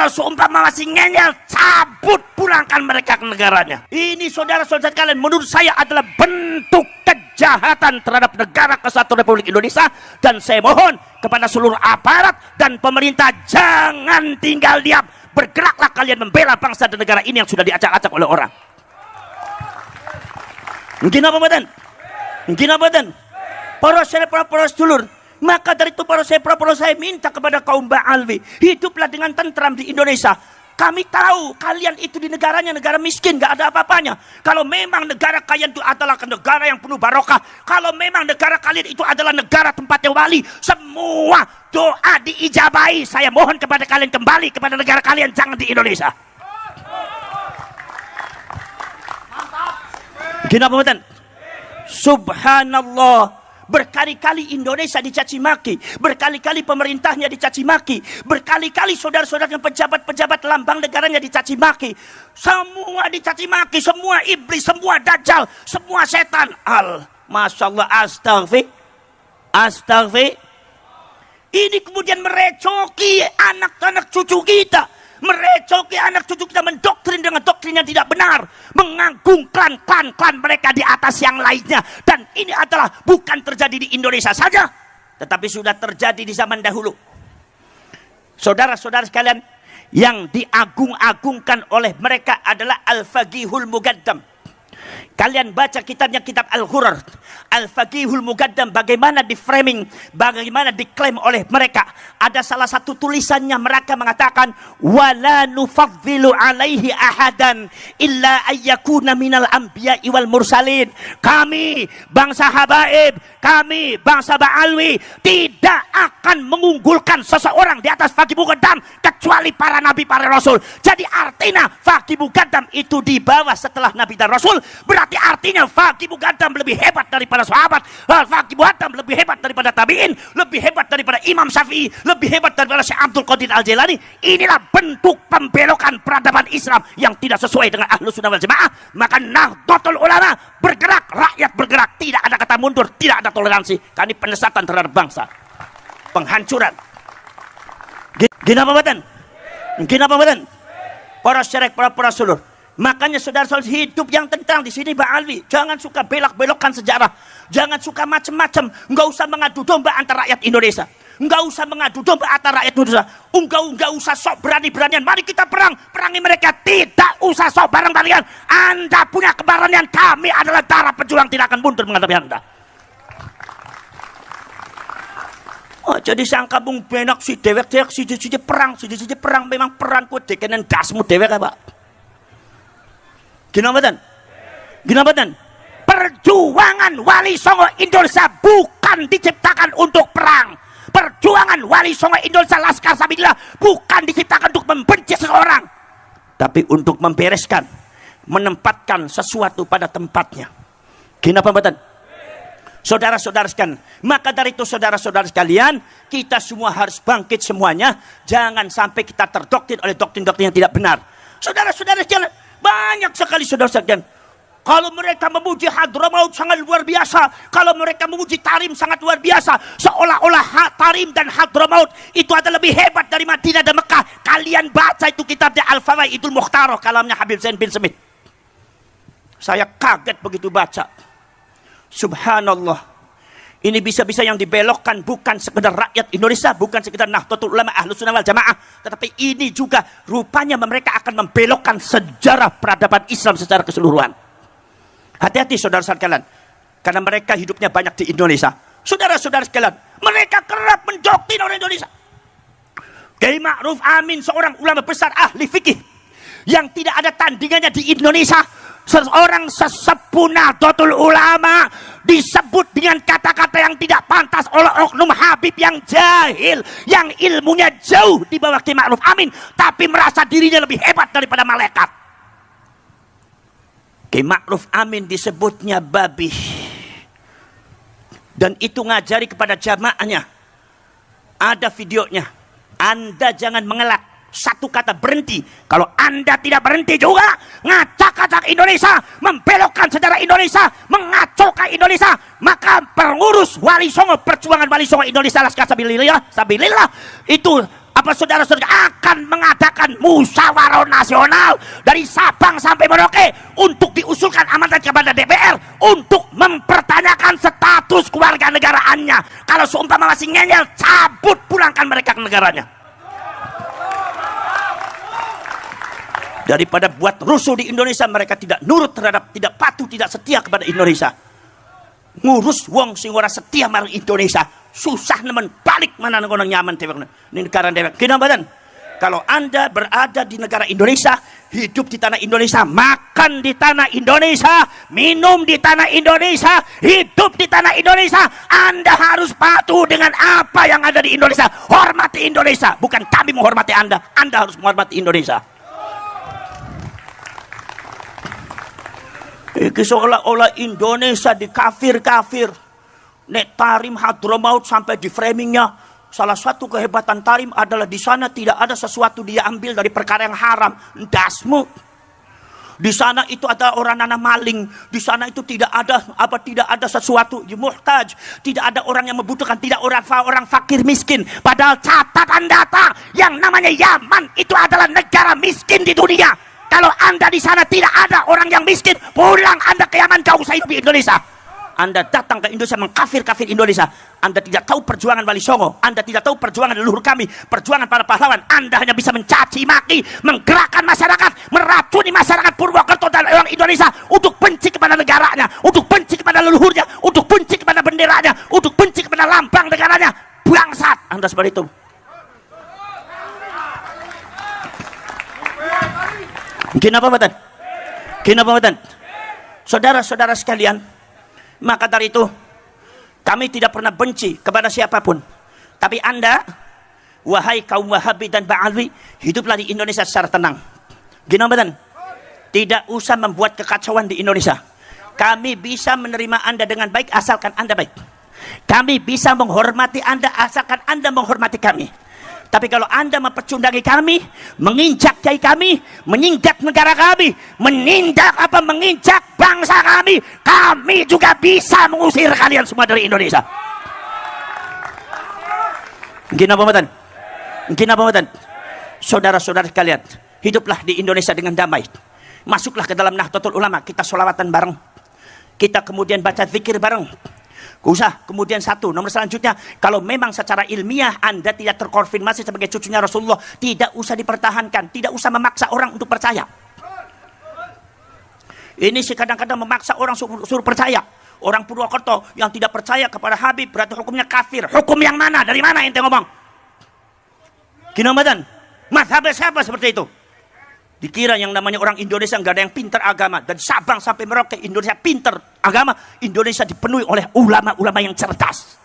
Kalau seumpama masih ngeyel, cabut, pulangkan mereka ke negaranya. Ini saudara-saudara kalian, menurut saya adalah bentuk kejahatan terhadap negara Kesatuan Republik Indonesia. Dan saya mohon kepada seluruh aparat dan pemerintah, jangan tinggal diam. Bergeraklah kalian membela bangsa dan negara ini yang sudah diacak-acak oleh orang. Mungkin apa badan? Mungkin apa badan? Para sedulur, maka dari itu para saya minta kepada kaum Ba'alwi, hiduplah dengan tentram di Indonesia. Kami tahu kalian itu di negaranya negara miskin, gak ada apa-apanya. Kalau memang negara kalian itu adalah negara yang penuh barokah, kalau memang negara kalian itu adalah negara tempatnya wali, semua doa diijabahi. Saya mohon kepada kalian kembali kepada negara kalian, jangan di Indonesia. Gini apa betul? Subhanallah. Berkali-kali Indonesia dicaci maki, berkali-kali pemerintahnya dicaci maki, berkali-kali saudara-saudara yang pejabat-pejabat lambang negaranya dicaci maki. Semua dicaci maki, semua iblis, semua dajjal, semua setan. Masya Allah, astagfir. Ini kemudian merecoki anak-anak cucu kita, merecoki anak cucu kita, mendoktrin dengan doktrin yang tidak benar, mengagungkan klan-klan mereka di atas yang lainnya. Dan ini adalah bukan terjadi di Indonesia saja, tetapi sudah terjadi di zaman dahulu. Saudara-saudara sekalian, yang diagung-agungkan oleh mereka adalah Al-Faqihul Muqaddam. Kalian baca kitabnya, kitab Al-Ghurar, Al-Faqihul Muqaddam, bagaimana di framing, bagaimana diklaim oleh mereka. Ada salah satu tulisannya, mereka mengatakan wala nufaddilu alaihi ahadan illa ayyakuna minal anbiya'i wal mursalin. Kami bangsa habaib, kami bangsa Ba'alwi tidak akan mengunggulkan seseorang di atas Faqih Muqaddam kecuali para nabi, para rasul. Jadi artinya Faqih Muqaddam itu di bawah setelah nabi dan rasul. Berarti artinya Faqih Muqaddam lebih hebat daripada sahabat, Faqih Muqaddam lebih hebat daripada tabi'in, lebih hebat daripada Imam Syafi'i, lebih hebat daripada Syekh Abdul Qadir Al-Jailani. Inilah bentuk pembelokan peradaban Islam yang tidak sesuai dengan Ahlus Sunnah wal Jamaah. Maka Nahdlatul Ulama bergerak, rakyat bergerak, tidak ada kata mundur, tidak ada toleransi. Karena ini penyesatan terhadap bangsa, penghancuran. Gini apa badan? Gini apa badan? Para syarek, para sulur. Makanya saudara-saudara, hidup yang tentang di sini Ba'alwi, jangan suka belok-belokkan sejarah, jangan suka macam-macam, nggak usah mengadu domba antara rakyat Indonesia, nggak usah mengadu domba antara rakyat Indonesia, nggak usah sok berani-beranian, mari kita perangi mereka, tidak usah sok bareng-barengan. Anda punya keberanian, kami adalah darah pejuang, tidak akan mundur menghadapi Anda. Oh, jadi sangka bung benak si dewek-dewek si perang, memang perang ku dekenen dasmu dewek apa? Gimana dan? Perjuangan Wali Songo Indonesia bukan diciptakan untuk perang. Perjuangan Wali Songo Indonesia Laskar Sabilillah bukan diciptakan untuk membenci seseorang, tapi untuk membereskan, menempatkan sesuatu pada tempatnya. Gimana badan? Saudara-saudara sekalian, maka dari itu saudara-saudara sekalian, kita semua harus bangkit semuanya. Jangan sampai kita terdoktrin oleh doktrin-doktrin yang tidak benar. Saudara-saudara sekalian, banyak sekali saudara sekalian, kalau mereka memuji Hadramaut sangat luar biasa, kalau mereka memuji Tarim sangat luar biasa, seolah-olah Tarim dan Hadramaut itu adalah lebih hebat dari Madinah dan Mekah. Kalian baca itu kitabnya Al-Fawaidul Mukhtarah, kalamnya Habib Zain bin Semit. Saya kaget begitu baca. Subhanallah. Ini bisa-bisa yang dibelokkan bukan sekedar rakyat Indonesia, bukan sekedar Nahdlatul Ulama Ahlus Sunnah wal Jamaah, tetapi ini juga rupanya mereka akan membelokkan sejarah peradaban Islam secara keseluruhan. Hati-hati saudara-saudara sekalian, karena mereka hidupnya banyak di Indonesia. Saudara-saudara sekalian, mereka kerap mendoktrin orang Indonesia. Kiai Ma'ruf Amin, seorang ulama besar ahli fikih yang tidak ada tandingannya di Indonesia, seorang sesepuh Nahdlatul Ulama, disebut dengan kata-kata yang tidak pantas oleh oknum Habib yang jahil, yang ilmunya jauh di bawah Kiai Ma'ruf Amin, tapi merasa dirinya lebih hebat daripada malaikat. Kiai Ma'ruf Amin disebutnya babi, dan itu ngajari kepada jamaahnya. Ada videonya. Anda jangan mengelak. Satu kata berhenti. Kalau Anda tidak berhenti juga ngacak-ngacak Indonesia, membelokkan sejarah Indonesia, mengacaukan Indonesia, maka pengurus Wali Songo, perjuangan Wali Songo Indonesia Laskar Sabilillah itu Apa saudara-saudara akan mengadakan musyawarah nasional dari Sabang sampai Merauke untuk diusulkan amanat kepada DPR untuk mempertanyakan status kewarganegaraannya? Kalau seumpama masih ngeyel, cabut, pulangkan mereka ke negaranya. Daripada buat rusuh di Indonesia, mereka tidak nurut terhadap, tidak patuh, tidak setia kepada Indonesia. Ngurus wong sing ora setia marang Indonesia, susah nemen balik mana ngono nyaman tewek ning negara dewek. Kinambadan. Kalau Anda berada di negara Indonesia, hidup di tanah Indonesia, makan di tanah Indonesia, minum di tanah Indonesia, hidup di tanah Indonesia, Anda harus patuh dengan apa yang ada di Indonesia. Hormati Indonesia, bukan kami menghormati Anda. Anda harus menghormati Indonesia. Iki seolah-olah Indonesia di kafir-kafir. Nek Tarim Hadramaut sampai di framingnya, salah satu kehebatan Tarim adalah di sana tidak ada sesuatu dia ambil dari perkara yang haram. Dasmu. Di sana itu ada orang nanam maling. Di sana itu tidak ada sesuatu muhtaj. Tidak ada orang yang membutuhkan, tidak orang fakir miskin. Padahal catatan data yang namanya Yaman itu adalah negara miskin di dunia. Kalau Anda di sana tidak ada orang yang miskin, pulang Anda ke Yaman, jauh saya hidup di Indonesia. Anda datang ke Indonesia mengkafir-kafir Indonesia. Anda tidak tahu perjuangan Wali Songo. Anda tidak tahu perjuangan leluhur kami, perjuangan para pahlawan. Anda hanya bisa mencaci maki, menggerakkan masyarakat, meracuni masyarakat Purwokerto dan orang Indonesia untuk benci kepada negaranya, untuk benci kepada leluhurnya, untuk benci kepada benderanya, untuk benci kepada lambang negaranya. Bangsat Anda seperti itu. Kenapa badan? Kenapa badan? Saudara-saudara sekalian, maka dari itu kami tidak pernah benci kepada siapapun. Tapi Anda, wahai kaum Wahabi dan Ba'alwi, hiduplah di Indonesia secara tenang. Kenapa badan? Tidak usah membuat kekacauan di Indonesia. Kami bisa menerima Anda dengan baik asalkan Anda baik. Kami bisa menghormati Anda asalkan Anda menghormati kami. Tapi kalau Anda mempecundangi kami, menginjak kiai kami, menginjak negara kami, menginjak bangsa kami juga bisa mengusir kalian semua dari Indonesia. Mungkin apa matan? Saudara-saudara sekalian, hiduplah di Indonesia dengan damai. Masuklah ke dalam Nahdlatul Ulama, kita sholawatan bareng. Kita kemudian baca zikir bareng. Usah. Kemudian nomor selanjutnya, kalau memang secara ilmiah Anda tidak terkonfirmasi sebagai cucunya Rasulullah, tidak usah dipertahankan, tidak usah memaksa orang untuk percaya. Ini sih kadang-kadang memaksa orang suruh percaya. Orang Purwokerto yang tidak percaya kepada Habib berarti hukumnya kafir. Hukum yang mana? Dari mana ente ngomong? Kinamatan? Mazhab siapa seperti itu? Dikira yang namanya orang Indonesia nggak ada yang pintar agama. Dan Sabang sampai Merauke Indonesia pintar agama. Indonesia dipenuhi oleh ulama-ulama yang cerdas.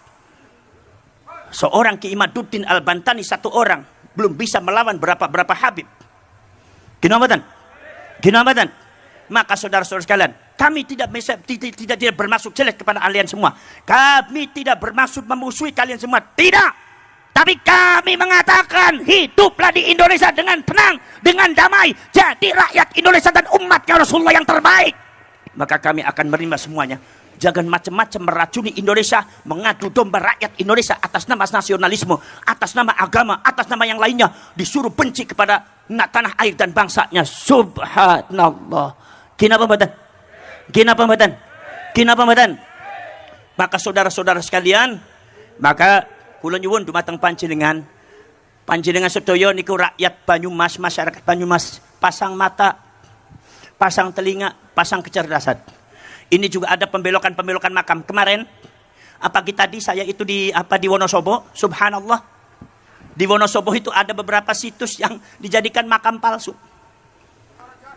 Seorang Ki Imaduddin Al-Bantani, satu orang belum bisa melawan berapa Habib. Kinamatan? Maka saudara-saudara sekalian, kami tidak bermaksud jelek kepada kalian semua. Kami tidak bermaksud memusuhi kalian semua. Tidak. Tapi kami mengatakan hiduplah di Indonesia dengan tenang, dengan damai. Jadi rakyat Indonesia dan umatnya Rasulullah yang terbaik. Maka kami akan menerima semuanya. Jangan macam-macam meracuni Indonesia, mengadu domba rakyat Indonesia atas nama nasionalisme, atas nama agama, atas nama yang lainnya. Disuruh benci kepada tanah air dan bangsanya. Subhanallah. Kenapa badan? Maka saudara-saudara sekalian, maka kula nyuwun dumateng panjenengan sedaya niku rakyat Banyumas, masyarakat Banyumas, pasang mata, pasang telinga, pasang kecerdasan. Ini juga ada pembelokan makam. Kemarin pagi tadi saya itu di Wonosobo, subhanallah. Di Wonosobo itu ada beberapa situs yang dijadikan makam palsu.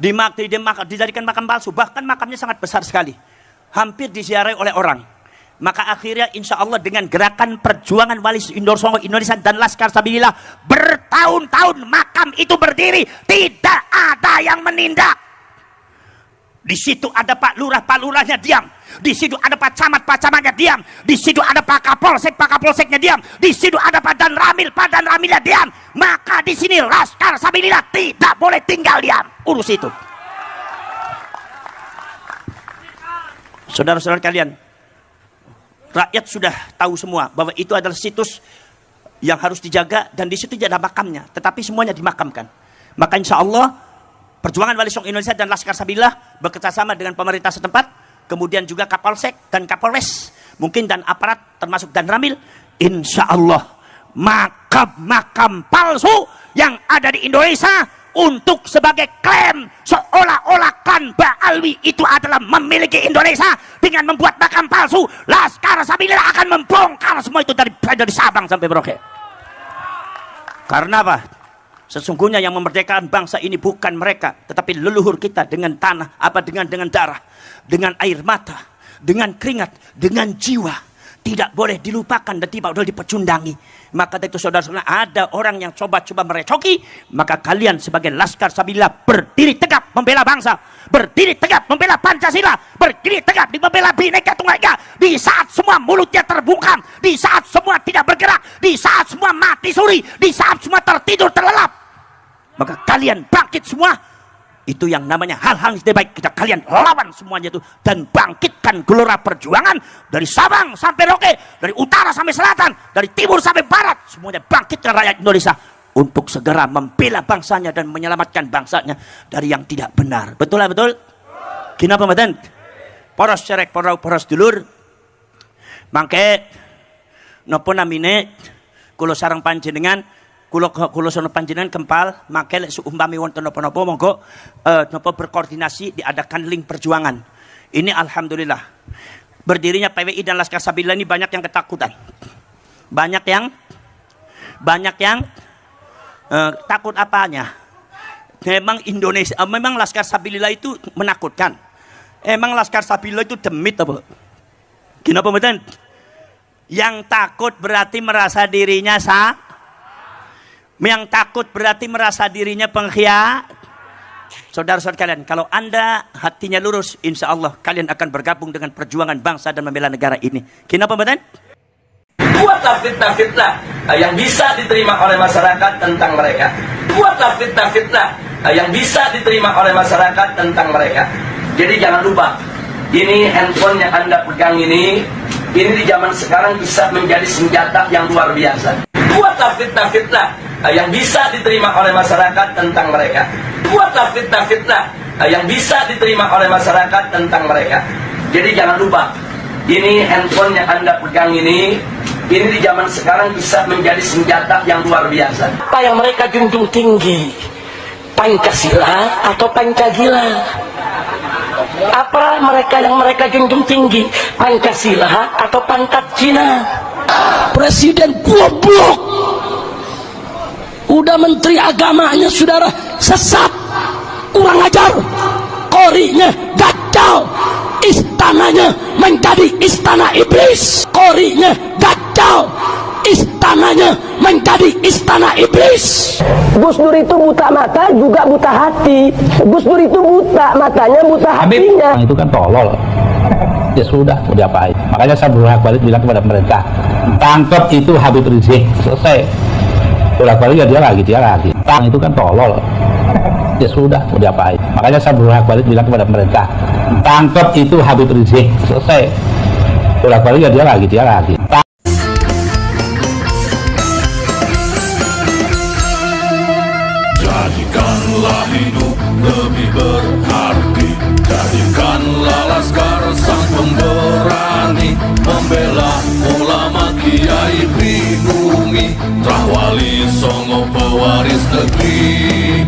Dijadikan makam palsu, bahkan makamnya sangat besar sekali. Hampir diziarahi oleh orang. Maka akhirnya insya Allah dengan gerakan perjuangan Wali Songo Indonesia dan Laskar Sabilillah, bertahun-tahun makam itu berdiri, tidak ada yang menindak. Di situ ada Pak Lurahnya diam. Di situ ada Pak Camatnya diam. Di situ ada Pak Kapolseknya diam. Di situ ada Pak Danramilnya diam. Maka di sini Laskar Sabilillah tidak boleh tinggal diam. Urus itu. Saudara-saudara kalian, rakyat sudah tahu semua bahwa itu adalah situs yang harus dijaga, dan di situ ada makamnya, tetapi semuanya dimakamkan. Maka insya Allah Perjuangan Wali Songo Indonesia dan Laskar Sabilillah bekerjasama dengan pemerintah setempat, kemudian juga Kapolsek dan Kapolres, mungkin dan aparat termasuk dan Ramil, insya Allah makam-makam palsu yang ada di Indonesia untuk sebagai klaim seolah-olah kan Mbak Alwi itu adalah memiliki Indonesia dengan membuat makam palsu, Laskar Sabilillah akan membongkar semua itu dari Sabang sampai Merauke. Karena apa? Sesungguhnya yang memerdekakan bangsa ini bukan mereka, tetapi leluhur kita dengan tanah, dengan darah, dengan air mata, dengan keringat, dengan jiwa. Tidak boleh dilupakan dan tidak boleh dipecundangi. Maka itu saudara-saudara, ada orang yang coba-coba merecoki, maka kalian sebagai Laskar Sabilillah berdiri tegap membela bangsa, berdiri tegap membela Pancasila, berdiri tegap membela Bhinneka Tunggal Ika. Di saat semua mulutnya terbungkam, di saat semua tidak bergerak, di saat semua mati suri, di saat semua tertidur terlelap, maka kalian bangkit semua. Itu yang namanya hal-hal yang baik. Kita kalian lawan semuanya itu dan bangkitkan gelora perjuangan dari Sabang sampai Merauke, dari utara sampai selatan, dari timur sampai barat. Semuanya bangkitkan rakyat Indonesia untuk segera membela bangsanya dan menyelamatkan bangsanya dari yang tidak benar. Betul lah, betul? Kenapa mboten? Poros cerek, poros dulur. Mangke napa namine kula sareng panjenengan, Kulo sono panjenengan kempal, maka lek seumpami wonten napa-napa monggo napa berkoordinasi diadakan link perjuangan. Ini alhamdulillah. Berdirinya PWI dan Laskar Sabilillah ini banyak yang ketakutan. Banyak yang takut apanya? Memang Indonesia, memang Laskar Sabilillah itu menakutkan. Emang Laskar Sabilillah itu demit apa? Kenapa mboten? Yang takut berarti merasa dirinya yang takut berarti merasa dirinya pengkhianat. Saudara-saudara kalian, kalau Anda hatinya lurus, insya Allah kalian akan bergabung dengan perjuangan bangsa dan membela negara ini. Kenapa mboten? Buatlah fitnah-fitnah yang bisa diterima oleh masyarakat tentang mereka. Buatlah fitnah-fitnah yang bisa diterima oleh masyarakat tentang mereka. Jadi jangan lupa, ini handphone yang Anda pegang ini di zaman sekarang bisa menjadi senjata yang luar biasa. Buatlah fitnah-fitnah yang bisa diterima oleh masyarakat tentang mereka. Buatlah fitnah-fitnah yang bisa diterima oleh masyarakat tentang mereka. Jadi jangan lupa, ini handphone yang Anda pegang ini di zaman sekarang bisa menjadi senjata yang luar biasa. Apa yang mereka junjung tinggi? Pancasila atau Pancagila? Apa yang mereka junjung tinggi? Pancasila atau Pancak Cina? Presiden goblok. Udah menteri agamanya saudara sesat, kurang ajar, korinya gagal, istananya menjadi istana iblis, korinya gagal, istananya menjadi istana iblis. Gus Dur itu buta mata juga buta hati. Gus Dur itu buta matanya, buta hatinya. Itu kan tolol. Ya sudah, mau diapain? Makanya saya bolak-balik bilang kepada pemerintah, tangkap itu Habib Rizik, selesai. Bolak-balik ya dia lagi. Tang itu kan tolol. Ya sudah, mau diapain? Makanya saya bolak-balik bilang kepada pemerintah, tangkap itu Habib Rizik, selesai. Bolak-balik ya dia lagi. Jadikanlah hidup lebih berarti, jadikanlah Laskar sang pemberani, membela ulama kiai pribumi, Wali Songo pewaris negeri.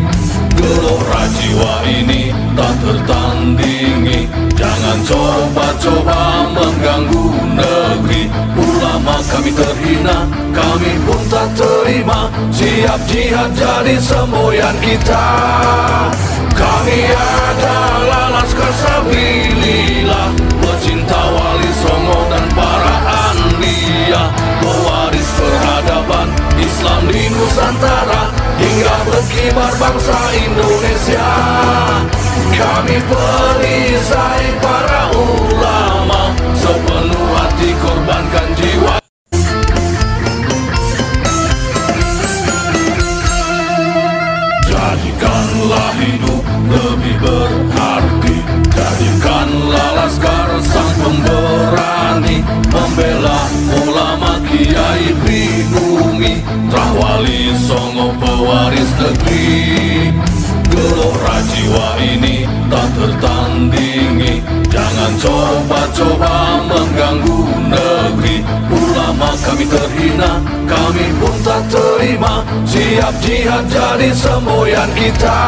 Gelora jiwa ini tak tertandingi, jangan coba-coba mengganggu negeri. Ulama kami terhina, kami pun tak terima, siap jihad jadi semboyan kita. Kami adalah Laskar Sabilillah, pecinta Wali Songo dan para anbiya, pewaris peradaban Islam di Nusantara, hingga berkibar bangsa Indonesia. Kami perisai para ulama, sepenuh hati korbankan jiwa. Jadikanlah hidup lebih berarti, jadikanlah Laskar sang pemberani, membela ulama kiai Kiai Pribumi, Rahwali Songo pewaris negeri. Gelora jiwa ini tak tertandingi, jangan coba-coba mengganggu negeri. Ulama kami terhina, kami pun tak terima, siap jihad jadi semboyan kita.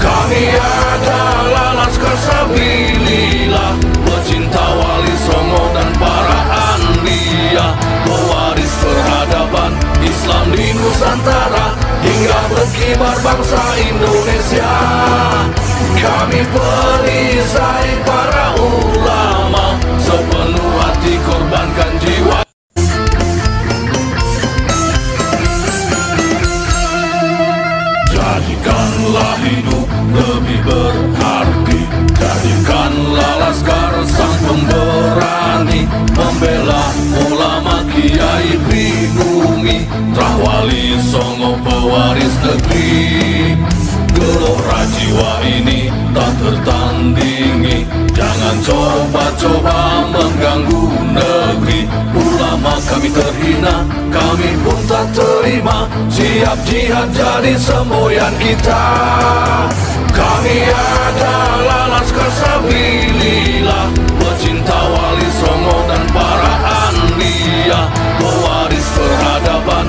Kami adalah Laskar Sabilillah, pecinta Wali Songo dan para anbiya, pewaris peradaban Islam di Nusantara hingga berkibar bangsa Indonesia. Kami perisai para ulama, sepenuh hati korbankan jiwa. Jadikanlah hidup lebih berarti, jadikanlah Laskar sang pemberani, membela ulama Kiai Pribumi, Rahwali Songo pewaris negeri. Gelora jiwa ini tak tertandingi, jangan coba-coba mengganggu negeri. Ulama kami terhina, kami pun tak terima, siap jihad jadi semboyan kita. Kami adalah Laskar Sabilillah, pecinta Wali Songo dan para anbiya, pewaris peradaban.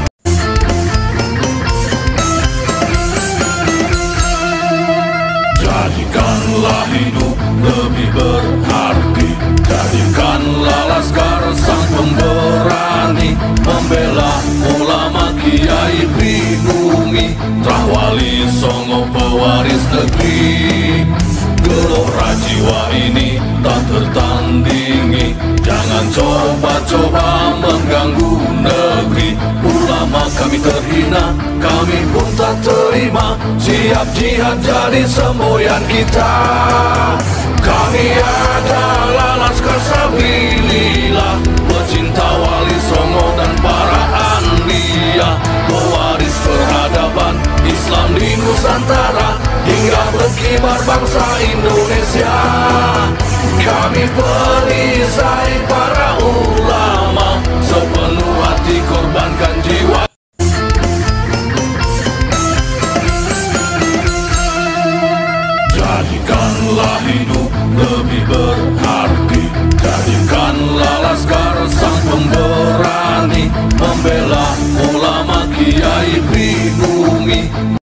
Jadikanlah hidup lebih berarti, jadikanlah Laskar sang pemberani, membela ulama Kiai Pribumi, Rahwali Songo pewaris negeri. Gelora jiwa ini tak tertandingi, jangan coba-coba mengganggu negeri. Ulama kami terhina, kami pun tak terima, siap jihad jadi semboyan kita. Kami adalah Laskar Sabilillah, pecinta Wali Songo dan para anbiya, pewaris peradaban Islam di Nusantara hingga berkibar bangsa Indonesia. Kami perisai para ulama, sepenuh hati korbankan jiwa. Jadikanlah hidup lebih berarti,